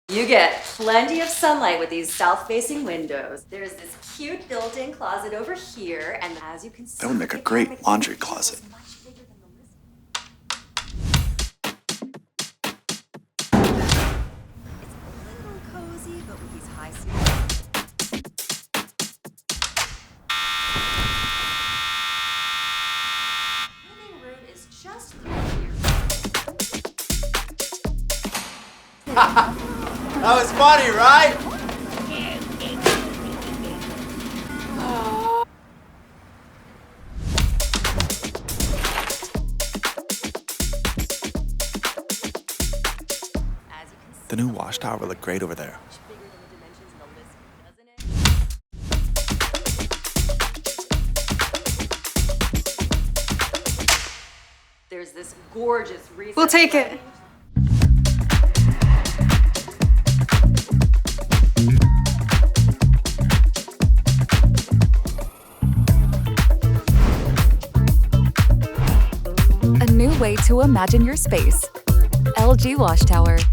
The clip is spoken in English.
You get plenty of sunlight with these south-facing windows. There's this cute built-in closet over here, and as you can see, that would make a great laundry closet. Cozy, but with these high ceilings. Living room is just through here. That was funny, right? The new WashTower would look great over there. There's this gorgeous recess. We'll take it. A new way to imagine your space. LG WashTower.